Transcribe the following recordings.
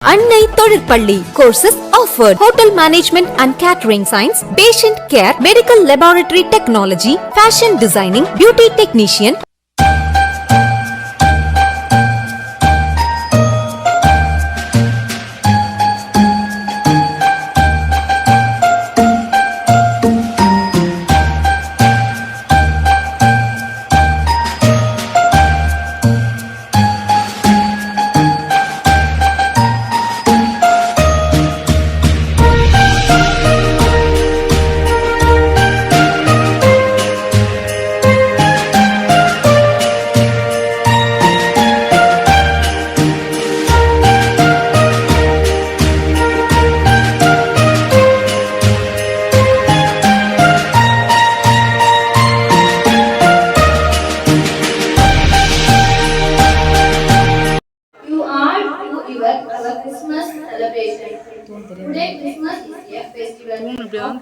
Annai Tozhirpalli courses offered: Hotel Management and Catering Science, Patient Care, Medical Laboratory Technology, Fashion Designing, Beauty Technician. Our Christmas celebration. Today Christmas is a festival of love.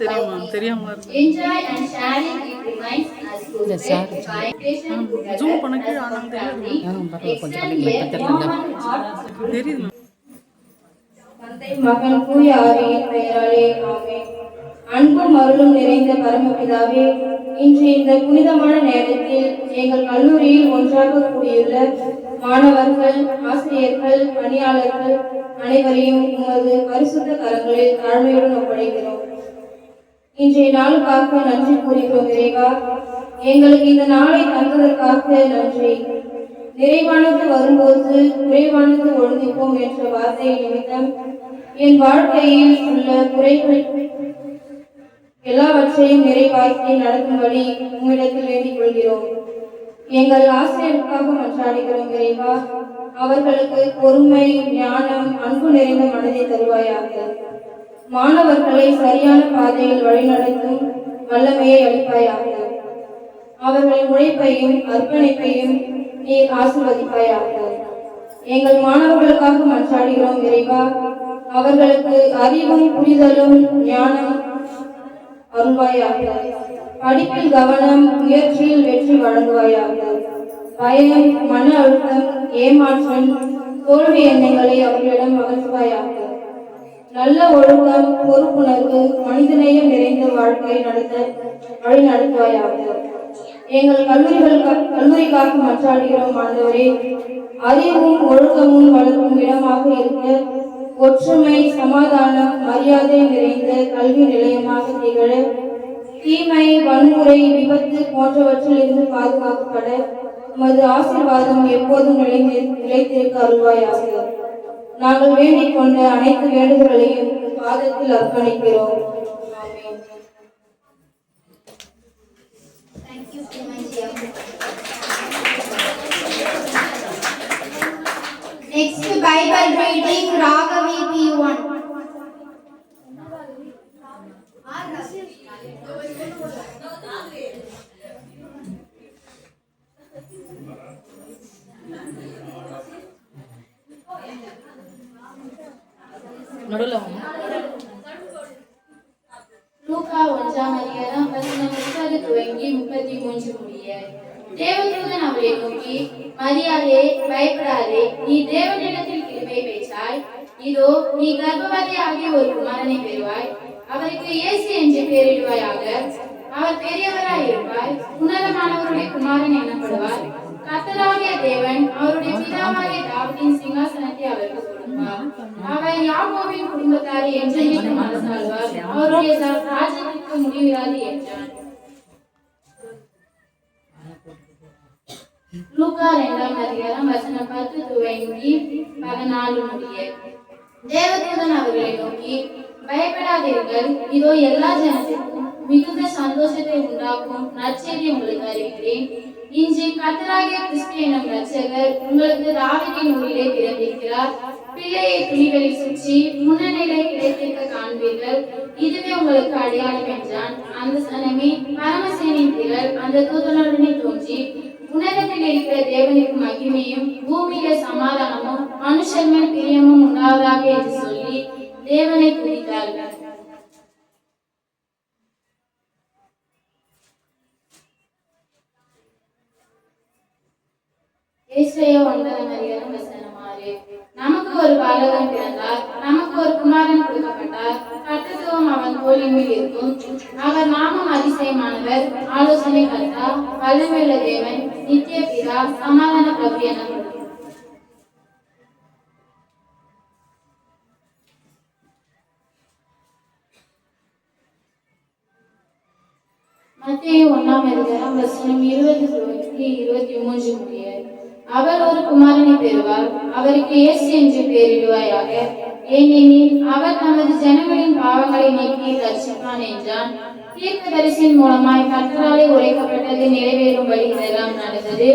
Enjoy and sharing it reminds us to spread kind, patient together as one family. Extend a warm heart. தந்தை மகன் தூய ஆவியின் பெயராலே ஆமென். அன்பும் அருளும் நிறைந்த பரமபிதாவே, இன்று இந்த புனிதமான நேரத்தில் எங்கள் கல்லூரியில் ஒன்றாக கூடியுள்ள மாணவர்கள், ஆசிரியர்கள், பணியாளர்கள் அனைவரையும் உமது பரிசுத்த கரங்களில் தாழ்மையுடன் ஒப்படைக்கிறோம். இன்றைய நாளுக்காக நன்றி கூறுகிறோம் இறைவா. எங்களுக்கு இந்த நாளை தந்ததற்காக நன்றி. நிறைவானது வரும்போது குறைவானது ஒழுங்கிப்போம் என்ற வார்த்தை நிமித்தம் என் வாழ்க்கையில் உள்ள குறைகள் எல்லாவற்றையும் நிறைவாக்கி நடக்கும்படி உம்மிடத்தில் வேண்டிக் கொள்கிறோம். எங்கள் ஆசிரியருக்காக மன்றாடுகிறோம் இறைவா. அவர்களுக்கு பொறுமை, ஞானம், அன்பு நிறைந்த மனதை தருவாயாக. மாணவர்களை சரியான பாதையில் வழிநடத்தும் வல்லமையை அளிப்பாயாக. அவர்களின் உழைப்பையும் அர்ப்பணிப்பையும் நீர் ஆசீர்வதிப்பாயாக. எங்கள் மாணவர்களுக்காக மன்றாடுகிறோம் இறைவா. அவர்களுக்கு அறிவும் புரிதலும் ஞானம் அருள்வாயாக. படிப்பில் கவனம், முயற்சியில் வெற்றி வழங்குவாயாக. பயம், மன அழுத்தம், ஏமாற்றம், தோல்வி எண்ணங்களை அவர்களிடம் அகற்றுவாயாக. நல்ல ஒழுக்கம், பொறுப்புணர்வு, மனிதநேயம் நிறைந்த வாழ்க்கை நடத்த வழி நடத்துவாயாக. எங்கள் கல்லூரிக்காக மன்றாடுகிறோம் ஆண்டவரே. அறிவும் ஒழுக்கமும் வளர்க்கும் இடமாக இருக்க ஒற்றுமை, சமாதானம், மரியாதை நிறைந்த கல்வி நிலையமாக திகழ தீமை, வன்முறை, விபத்து போன்றவற்றில் இருந்து பாதுகாக்கப்பட உமது ஆசீர்வாதம் எப்போதும் நிலைத்திருக்க அருள்வாயாக. நாங்கள் வேண்டிக் கொண்ட அனைத்து வேண்டுதல்களையும் பாதத்தில் அர்ப்பணிக்கிறோம். Next Bible reading Ragavi P1. லூக்கா 1 வசனம் 30 துவங்கி 33 முடிய. தேவதூதன் அவரை நோக்கி, மரியாளே, பயப்படாதே, நீ தேவனிடத்தில் கிருபை பெற்றாய். இதோ நீ கர்ப்பவதியாகி ஒரு குமாரனை பெறுவாய். அவருக்கு இயேசு என்று பெயரிடுவாயாக. அவர் பெரியவராய் இருப்பார். உன்னதமானவருடைய குமாரன் எனப்படுவார். கர்த்தராகிய தேவன் அவருடைய பிதாவாகிய தாவீதின் சிங்காசனத்தை அவருக்கு கொடுப்பார். அவர் யாக்கோபின் குடும்பத்தாரை என்றென்றைக்கும் அரசாள்வார். அவருடைய ராஜ்யத்திற்கு முடிவிராது என்றார். லூக்கா 2 வசனம் 10 துவங்கி 14 முடிய. தேவதூதன் அவர்களை நோக்கி, பயப்படாதீர்கள், இதோ எல்லா ஜனத்திற்கும் மிகுந்த சந்தோஷத்தை உண்டாக்கும் நற்செய்தி உங்களுக்கு அறிவிக்கிறேன். இன்று கர்த்தராகிய கிறிஸ்து எனும் இரட்சகர் உங்களுக்கு தாவீதின் ஊரிலே பிறந்திருக்கிறார். பிள்ளையை துணிகளில் சுற்றி முன்னணியிலே கிடைத்திருக்க காண்பீர்கள். இதுவே உங்களுக்கு அடையாளம் என்றான். அந்த சனமே பரமசேனின் திரள் அந்த தூதனுடனே தோன்றி, உன்னதத்தில் இருக்கிற தேவனுக்கு மகிமையும் பூமியில சமாதானமும் மனுஷர் மேல் பிரியமும் உண்டாவதாக என்று சொல்லி தேவனை துதித்தார்கள். ஏசாயா 9 வசனம் 6. நமக்கு ஒரு பாலகன் பிறந்தார், நமக்கு ஒரு குமாரன் கொடுக்கப்பட்டார். கர்த்தத்துவம் அவன் தோளின் மேல் இருக்கும். அவர் நாமம் அதிசயமானவர், ஆலோசனை கர்த்தா, வல்லமையுள்ள தேவன், நித்திய பிதா, சமாதான பிரபு எனப்படும். மத்தேயு 1:20-23 முடிய. அவர் ஒரு குமாரனை பெறுவார், அவருக்கு இயேசு என்று பெயரிடுவாயாக. ஏனெனில் அவர் தமது ஜனங்களின் பாவங்களை நீக்கி ரட்சிப்பான் என்றான். தீர்க்கதரிசியின் மூலமாய் கர்த்தராலே உரைக்கப்பட்டது நிறைவேறும்படி இதெல்லாம் நடந்தது.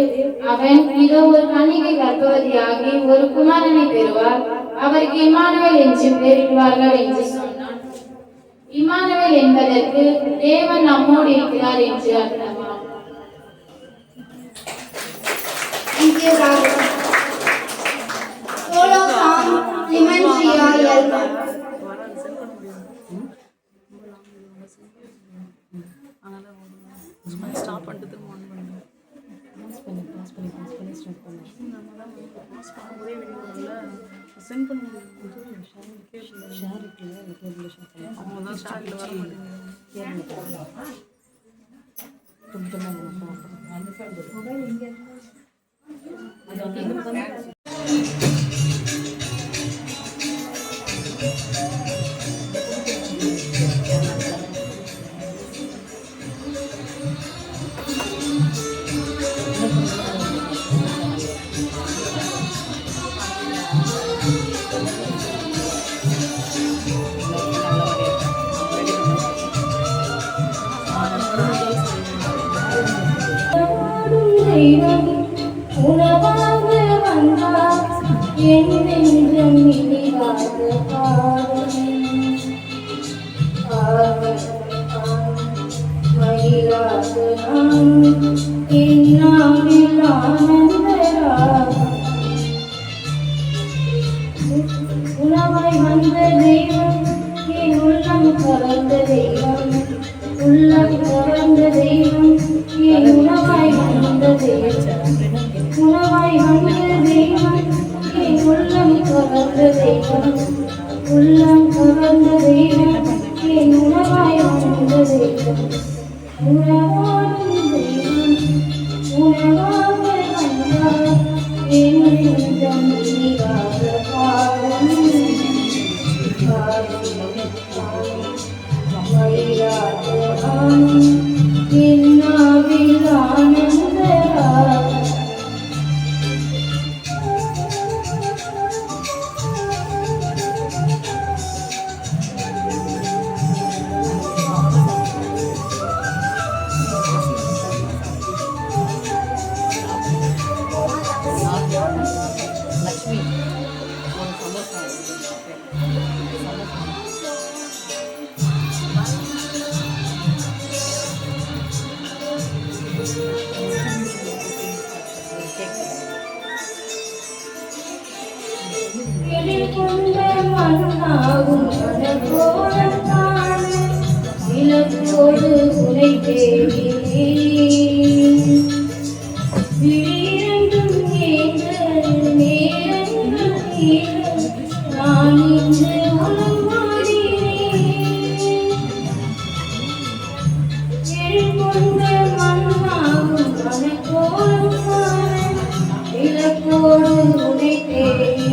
அவன் இதோ ஒரு கன்னிகை கர்ப்பவதியாகி ஒரு குமாரனை பெறுவார், அவருக்கு இம்மானுவேல் என்று பெயரிடுவார்கள் என்று சொன்னான். இம்மானுவேல் என்பதற்கு தேவன் நம்மோடு இருக்கிறார் என்று அர்த்தமாம். Solo song, Clementia Yelma. Stop பண்ணிட்டு திரும்ப ஆன் பண்ணுங்க. பாஸ் பண்ணும்போதே எனக்கு சென்ட் பண்ண முடியும். அவங்க தான் ஸ்டார்ட்ல வர மாட்டேங்குது. உணவாக வந்தார் என்றென்றும் இனிதாக மயிலாக நான் என்னாவில் ஆனந்தராக உணவாய் வந்த தெய்வம் என் உள்ளம் கவர்ந்த தெய்வம் உள்ளம் கவர்ந்த தெய்வம் என் உணவாய் வந்த தெய்வம் உணவாய் வந்த தெய்வம் என் உள்ளம் கவர்ந்த தெய்வம் உள்ளம் கவர்ந்த தெய்வம் என் உணவாய் வந்த தெய்வம் உணவாடும் தெய்வம் உணவாக வந்தார் என் நெஞ்சம் இனிதாக பாடும் என்னாவில் ஆனந்தராக கொண்ட மண்ணாகும் மனக்கோலத்தான இலக்கோடு உனை தேடினே விழிரண்டும் ஏந்த நேரங்கள் நீர நான் இன்று உலமாடினேன் கொண்ட மண்ணாகும் மனக்கோலத்தான இலக்கோடு உனை தேடினே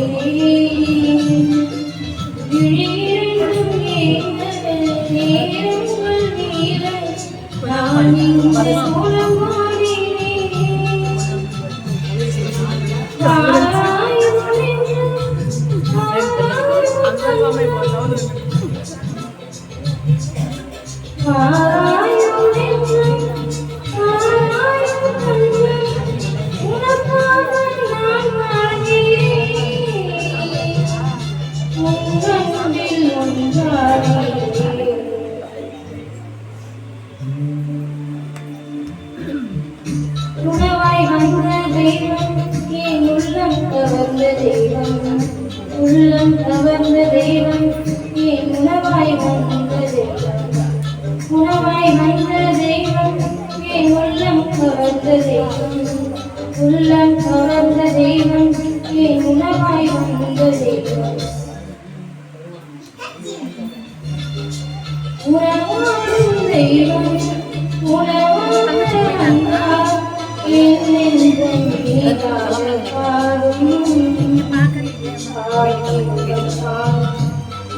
உணவாய் வந்த தெய்வம் என் உள்ளம் கவர்ந்த தெய்வம் உள்ளம் கவர்ந்த தெய்வம் என் உணவாய் வந்த தெய்வம் உணவாய் வந்த தெய்வம் என் உள்ளம் கவர்ந்த தெய்வம் உள்ளம் கவர்ந்த தெய்வம் என் உணவாய் வந்த உறவாடும் தெய்வம் உணவான அண்ணா என் நெஞ்சம் நீராக பாடும்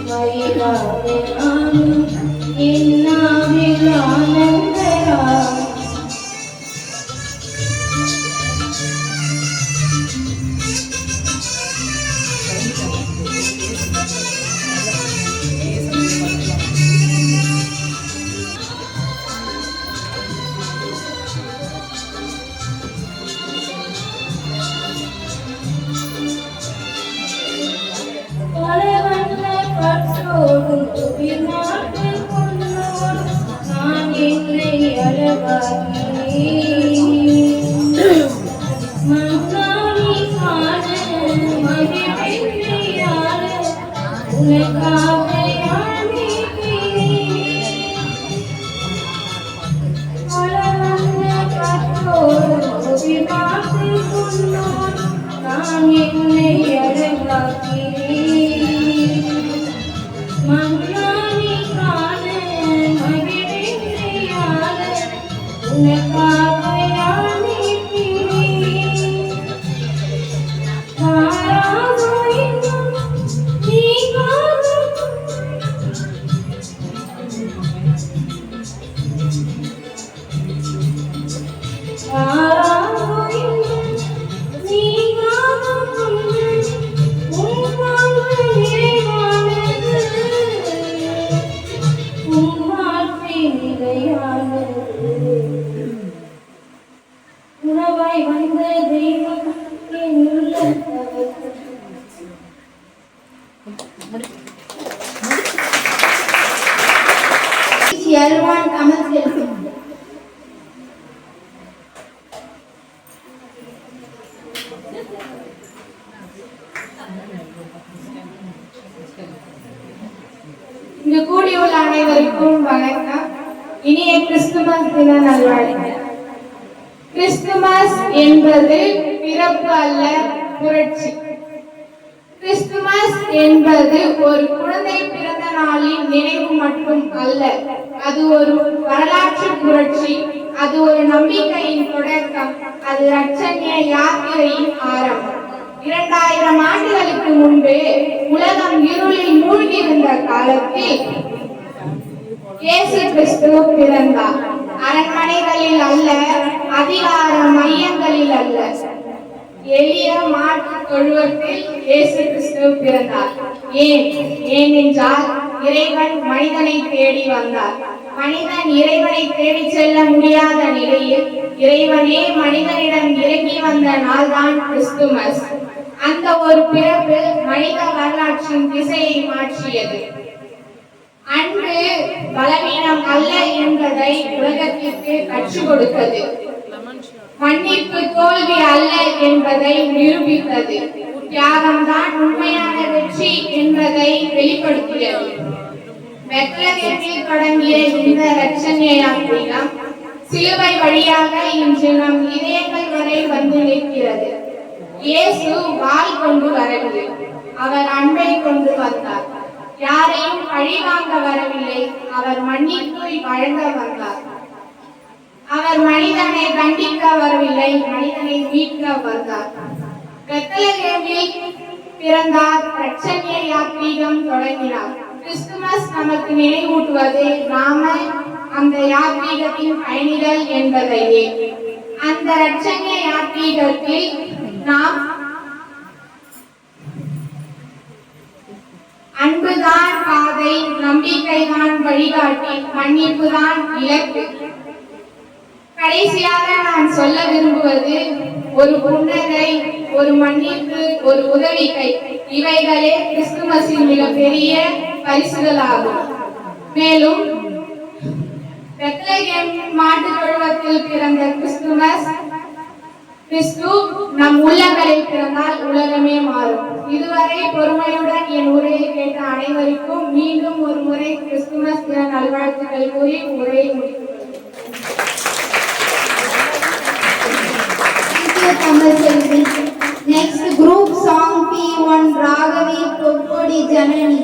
மயிலாக நானும் என்னாவில் ஆனந்தரா பற்றோடும் நாட்கள் கொண்டோம் நான் என்னை அழகாகி மன்னானி காண மகிழ்ச்சியால உனக்காக நாட்கள் கொண்டோம் நான் என்னை அழகாகி மன்னானி காண மகிழ்ச்சியால உனக்காக உணவாய் வந்த தெய்வம் என் உள்ளத்தவர் L1 Kamal Selvi. இங்கு கூடியுள்ள அனைவருக்கும் வணக்கம். இனிய கிறிஸ்துமஸ் தின நல்வாழ்த்துக்கள். கிறிஸ்துமஸ் என்பது பிறப்பு அல்ல, புரட்சி. கிறிஸ்துமஸ் என்பது ஒரு குழந்தை பிறந்த நாளின் நினைவு மட்டும் அல்ல, அது ஒரு வரலாற்று புரட்சி, அது ஒரு நம்பிக்கையின் தொடக்கம், அது இரட்சணிய யாத்திரையின் ஆரம்பம். 2000 ஆண்டுகளுக்கு முன்பு உலகம் இருளில் மூழ்கியிருந்த காலத்தில் இயேசு கிறிஸ்து பிறந்தார். அரண்மனைகளில் அல்ல, அதிகார மையங்களில் அல்ல, எளிய மாட்டு தொழுவத்தில் இயேசு கிறிஸ்து பிறந்தார். ஏனென்றால் இறைவன் மனிதனை தேடி வந்தார். மனிதன் இறைவனை தேடி செல்ல முடியாத நிலையில் இறைவனே மனிதனிடம் இறங்கி வந்த நாள்தான் கிறிஸ்துமஸ். அந்த ஒரு பிறப்பு மனித வரலாற்றின் திசையை மாற்றியது. அன்று பலவீனம் அல்ல என்பதை உலகத்திற்கு கற்றுக் கொடுத்தது. மன்னிப்பு தோல்வி அல்ல என்பதை நிரூபித்தது. தியாகம்தான் உண்மையான வெற்றி என்பதை வெளிப்படுத்தியது. பெத்லகேமில் தொடங்கிய இந்த இரட்சணிய யாத்திரம் சிலுவை வழியாக இன்று நம் இதயங்கள் வரை வந்து நிற்கிறது. இயேசு வாள் கொண்டு வரவில்லை, அவர் அன்பை கொண்டு வந்தார். யாரையும் பழிவாங்க வரவில்லை, அவர் மன்னிப்பு வழங்க வந்தார். அவர் மனிதனை தண்டிக்க வரவில்லை, மனிதனை மீட்க வந்தார். பெத்லகேமில் பிறந்தார், இரட்சணிய யாத்திரம் தொடங்கினார். கிறிஸ்துமஸ் நமக்கு நினைவூட்டுவது நாம அந்த யாத்திரத்தின் பயணிகள் என்பதையே. அந்த இரட்சணிய யாத்திரத்தில் நாம் அன்புதான் பாதை, நம்பிக்கைதான் வழிகாட்டி, மன்னிப்புதான் இலக்கு. கடைசியாக நான் சொல்ல விரும்புவது ஒரு புன்னகை, ஒரு மன்னிப்பு, ஒரு உதவி கை. இவைகளே கிறிஸ்துமஸின் மிகப்பெரிய பரிசுகளாகும். மேலும் பெத்லகேம் மாட்டு தொழுவத்தில் பிறந்த கிறிஸ்து நம் உள்ளங்களில் பிறந்தால் உலகமே மாறும். இதுவரை பொறுமையுடன் என் உரையை கேட்ட அனைவருக்கும் மீண்டும் ஒரு முறை கிறிஸ்துமஸ் தின நல்வாழ்த்துக்கள் கூறி உரையை முடிக்கிறேன். Kamal Selvi. Next group song P1 Ragavi Tokodi Janani.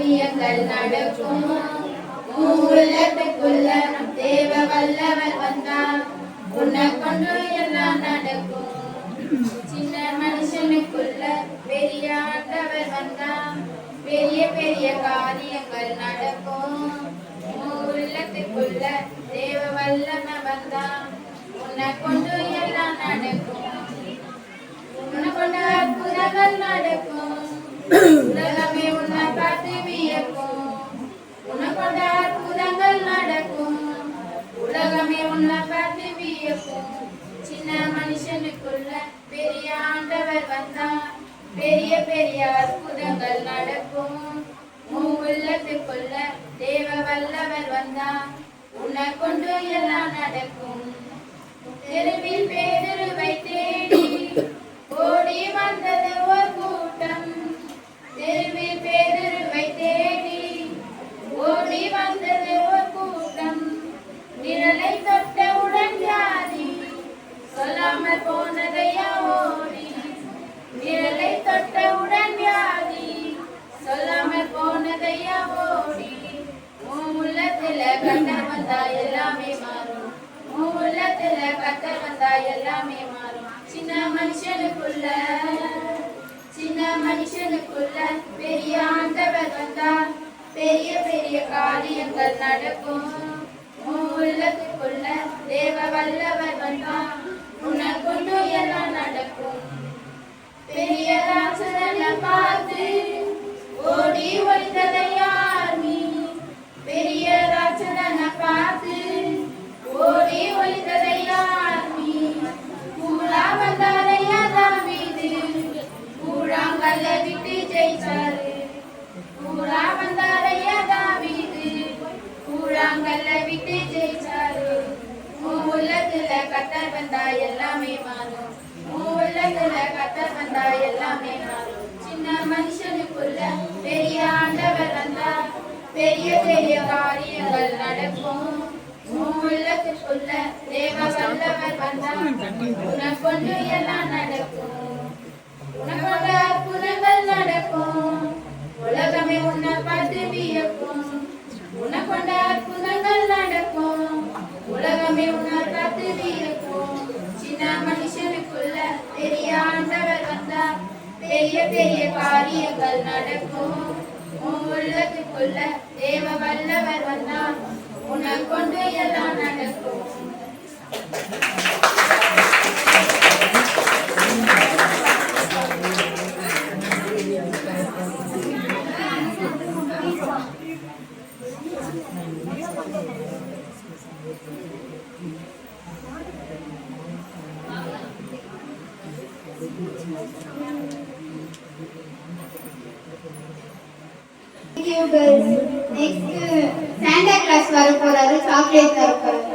காரியங்கள் நடக்கும். உள்ளத்துக்குள்ள தேவ வல்லவர் வந்தார், உன்னை கொண்டு எல்லாம் நடக்கும். சின்ன மனுஷனுக்குள்ள பெரிய ஆண்டவர் வந்தார், பெரிய பெரிய காரியங்கள் நடக்கும். உள்ளத்துக்குள்ள தேவ வல்லமை வந்தார், உன்னை கொண்டு எல்லாம் நடக்கும். உன்னை கொண்டு அற்புதங்கள் நடக்கும். உலகமே உன்னை பார்த்து வியக்கும். உன்னை கொண்டு அற்புதங்கள் நடக்கும். உலகமே உன்னை பார்த்து வியக்கும். சின்ன மனுஷனுக்குள்ள பெரிய ஆண்டவர் வந்தார், பெரிய பெரிய அற்புதங்கள் நடக்கும். உள்ளத்துக்குள்ள தேவ வல்லவர் வந்தார், உன்னை கொண்டு எல்லாம் நடக்கும். தெருவில் பேதுருவை தேடி ஓடி வந்தது ஒரு கூட்டம். தெருவில் பேதுருவை தேடி ஓடி வந்தது ஒரு கூட்டம். நிழலை தொட்டவுடன் வியாதி, சொல்லாமல் போனதையா ஓடி. நிழலை தொட்டவுடன் வியாதி, சொல்லாமல் போனதையா ஓடி. உள்ளத்துல கண்டர் வந்தா எல்லாமே மாறும். உள்ளத்துல கத்தர் வந்தா எல்லாமே மாறும். சின்ன மனுஷனுக்குள்ள பெரிய ஆண்டவர் வந்தா, பெரிய பெரிய காரியங்கள் நடக்கும். உள்ளத்துக்குள்ள தேவ வல்லவர் வந்தா, உன்னை கொண்டு எல்லாம் நடக்கும். பெரிய ராட்சதனை பார்த்து ஓடி ஒளிந்ததை யார் நீ? பெரிய ராட்சதனை பார்த்து ஓடி ஒளிந்ததை யார் நீ? கூழா வந்தாரையா தாவீது, கூழாங்கல்ல விட்டு ஜெயிச்சாரு. கூழா வந்தாரையா தாவீது, கூழாங்கல்ல விட்டு ஜெயிச்சாரு. உள்ளத்துல கத்தர் வந்தா எல்லாமே மாறும். உள்ளத்துல கத்தர் வந்தா எல்லாமே மாறும். சின்ன மனுஷனுக்குள்ள பெரிய ஆண்டவர் வந்தா, பெரிய பெரிய காரியங்கள் நடக்கும். உள்ளத்துக்குள்ள தேவ வல்லவர் வந்தா, உன்னை கொண்டு எல்லாம் நடக்கும். உனக்கொண்டு அற்புதங்கள் நடக்கும். உலகமே உன்னை பார்த்து வியக்கும். உனக்கொண்டு அற்புதங்கள் நடக்கும். உலகமே உன்னை பார்த்து வியக்கும். சின்ன மனுஷனுக்குள்ள பெரிய ஆண்டவர் வந்தா, பெரிய பெரிய காரியங்கள் நடக்கும். உள்ளத்துக்குள்ள தேவ வல்லவர் வந்தா, உன்னை கொண்டு எல்லாம் நடக்கும். Thank you girls. Next Santa Claus வர போறாரு, சாக்லேட் தர போறாரு.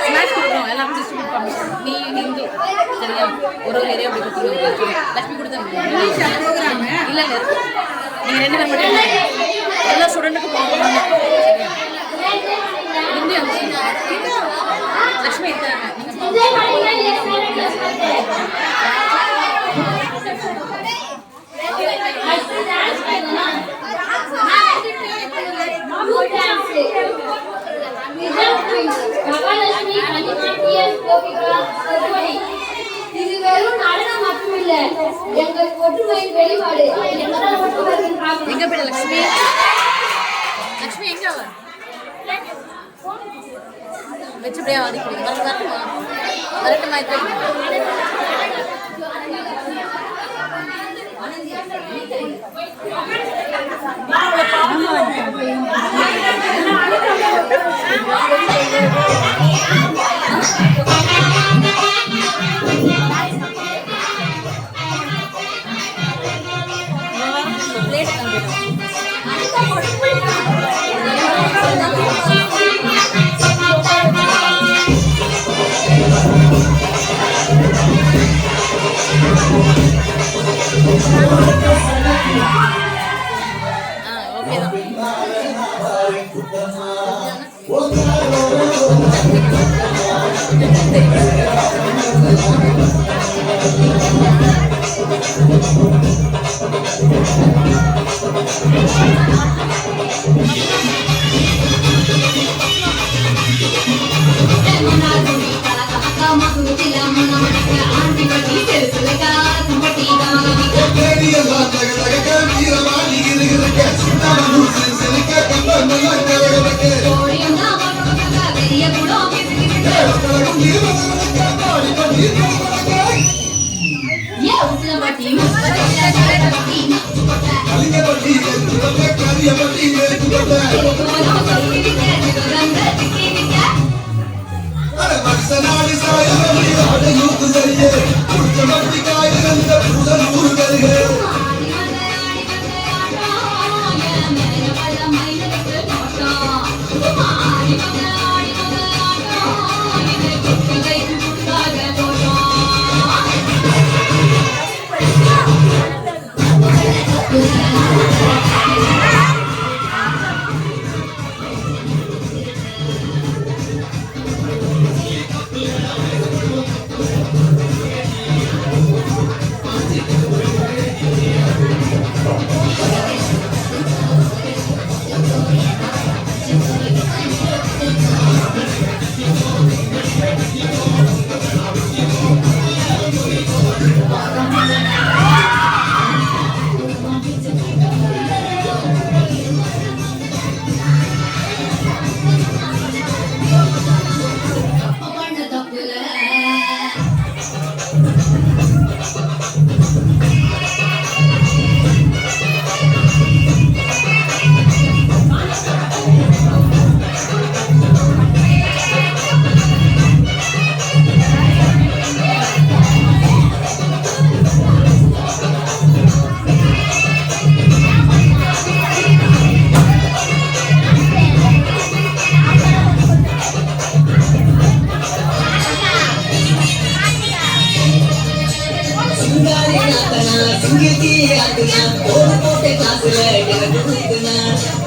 ஸ்நாக்ஸ் கொடுக்கணும், எல்லாமே டிஸ்ட்ரிபியூட் பண்ணணும். நீ இந்து சரியா, ஒரு ஏரியா அப்படி கொடுத்துருங்க. லட்சுமி கொடுத்தா இல்லை இல்லை, நீங்கள் 2 பேர் மட்டும் எல்லா ஸ்டூடெண்ட்டுக்கும் போகணும். இந்து லட்சுமி இருக்காங்க. இது வெறும் நடனம் மட்டுமில்ல, எங்கள் ஒற்றுமையின் வெளிப்பாடு. எங்க போய் லட்சுமி லட்சுமி எங்க வச்சுப்படியா வரட்டுமா வரட்டுமா இப்போ ஓகே தான்.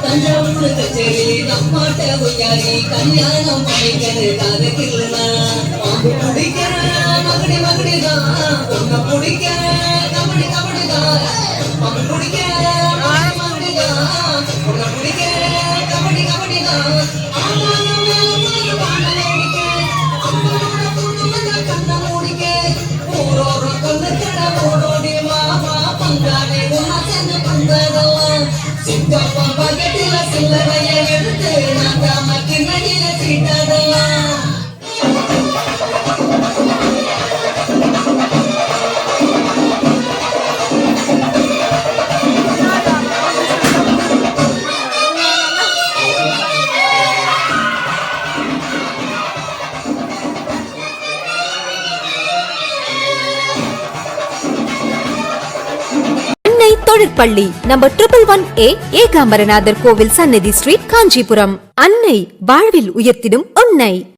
தஞ்சாவூர் கச்சேரி நம்மாட்ட ஒய்யாரி கல்யாணம் பண்ணிக்கிறது காதக்கில்லைனா பாம்பு பிடிக்க மகடி மகடிதான் பொண்ணை பிடிக்க கபடி கபடிதான் பாம்பு பிடிக்க மகடி மகடிதான் பொண்ணை பிடிக்க கபடி கபடிதான் ஆனாலும் மேல வாழ ஓடிக்க அம்மாவோட பொண்ணு கண்ணை மூடிக்க ஊரோட கொண்டு கடை ஓடோடி மாமா பங்காளி ஒன்னா சேர்ந்து பந்ததெல்லாம் சித்தப்பா பக்கத்துல சில்லறைய எடுத்து நான் தாமக்கு நடில சீட்டதெல்லாம் தொழிற்பள்ளி நம்பர் 111A ஏகாம்பரநாதர் கோவில் சன்னதி ஸ்ட்ரீட் காஞ்சிபுரம். அன்னை வாழ்வில் உயர்த்திடும் உன்னை.